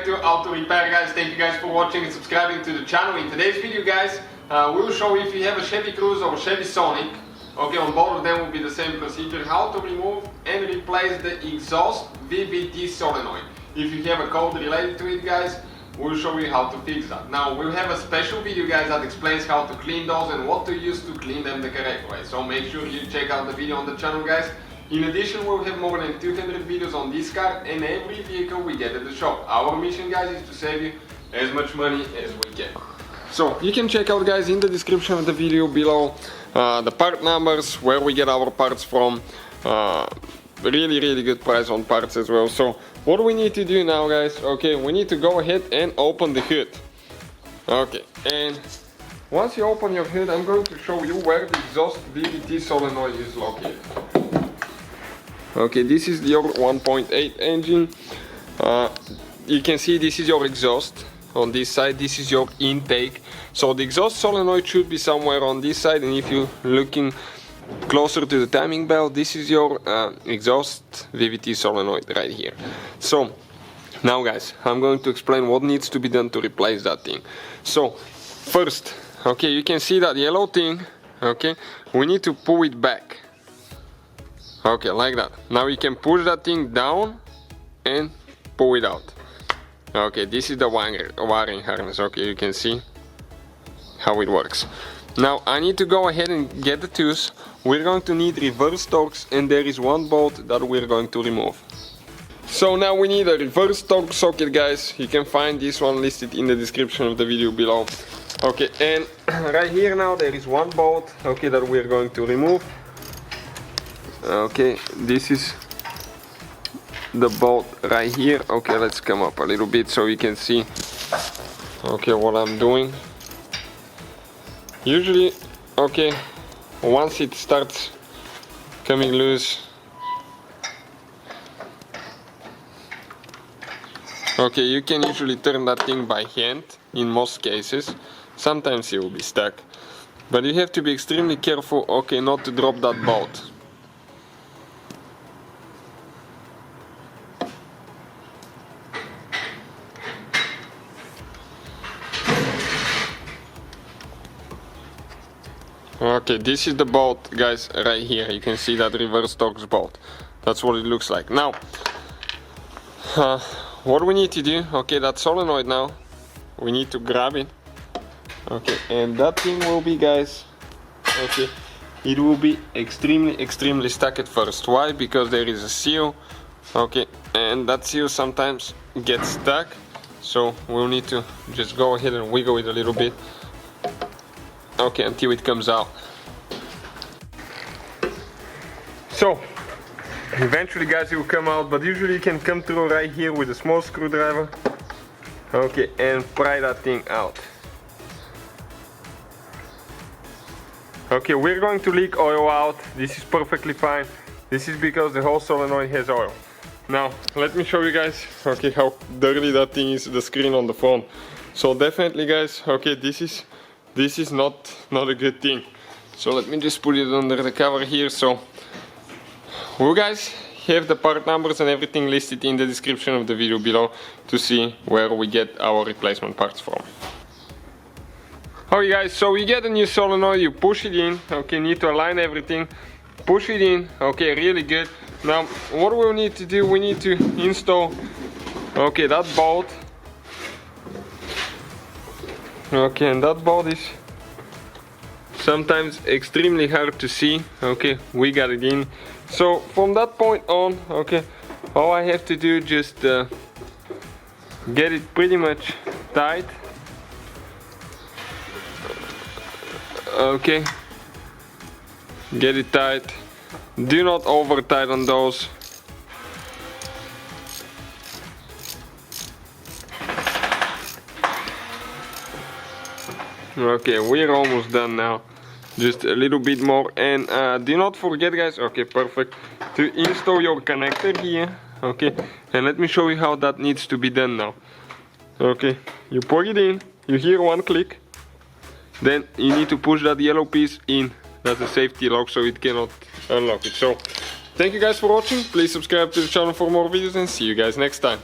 back to Auto Repair, guys. Thank you guys for watching and subscribing to the channel. In today's video, guys, we'll show if you have a Chevy Cruze or a Chevy Sonic. Okay, on both of them will be the same procedure, how to remove and replace the exhaust VVT solenoid. If you have a code related to it, guys, we'll show you how to fix that. Now, we'll have a special video, guys, that explains how to clean those and what to use to clean them the correct way. So make sure you check out the video on the channel, guys. In addition, we'll have more than 200 videos on this car and every vehicle we get at the shop. Our mission, guys, is to save you as much money as we can. So you can check out, guys, in the description of the video below the part numbers, where we get our parts from. Really good price on parts as well. So what we need to do now, guys, okay, we need to go ahead and open the hood. Okay, and once you open your hood, I'm going to show you where the exhaust VVT solenoid is located. Okay, this is your 1.8 engine. You can see this is your exhaust. On this side, this is your intake. So the exhaust solenoid should be somewhere on this side, and if you're looking closer to the timing belt, this is your exhaust VVT solenoid right here. So now, guys, I'm going to explain what needs to be done to replace that thing. So first, okay, you can see that yellow thing. Okay, we need to pull it back. Okay, like that. Now you can push that thing down and pull it out. Okay, this is the wiring harness. Okay, you can see how it works. Now I need to go ahead and get the tools. We're going to need reverse torques, and there is one bolt that we're going to remove. So now we need a reverse torque socket, guys. You can find this one listed in the description of the video below. Okay, and right here now there is one bolt, okay, that we're going to remove. Okay, this is the bolt right here. Okay, let's come up a little bit so you can see, okay, what I'm doing. Usually, okay, once it starts coming loose, okay, you can usually turn that thing by hand in most cases. Sometimes it will be stuck, but you have to be extremely careful, okay, not to drop that bolt. Okay, this is the bolt, guys, right here. You can see that reverse torque bolt. That's what it looks like. Now, what we need to do, okay, that solenoid now, we need to grab it. Okay, and that thing will be, guys, okay, it will be extremely stuck at first. Why? Because there is a seal, okay, and that seal sometimes gets stuck. So we'll need to just go ahead and wiggle it a little bit. Okay, until it comes out. So eventually, guys, it will come out, but usually you can come through right here with a small screwdriver. Okay, and pry that thing out. Okay, we're going to leak oil out. This is perfectly fine. This is because the whole solenoid has oil. Now let me show you guys, okay, how dirty that thing is, the screen on the phone. So definitely, guys, okay, this is not a good thing. So let me just put it under the cover here. So you guys have the part numbers and everything listed in the description of the video below to see where we get our replacement parts from. Okay, guys, so you get a new solenoid, you push it in, okay, need to align everything, push it in, okay, really good. Now what we'll need to do, we need to install, okay, that bolt. Okay, and that bolt is sometimes extremely hard to see. Okay, we got it in. So from that point on, okay, all I have to do just get it pretty much tight. Okay, get it tight. Do not over tighten those. Okay, we're almost done now. Just a little bit more, and do not forget, guys, okay, perfect, to install your connector here. Okay, and let me show you how that needs to be done now. Okay, you plug it in, you hear one click, then you need to push that yellow piece in. That's a safety lock, so it cannot unlock it. So thank you guys for watching. Please subscribe to the channel for more videos, and see you guys next time.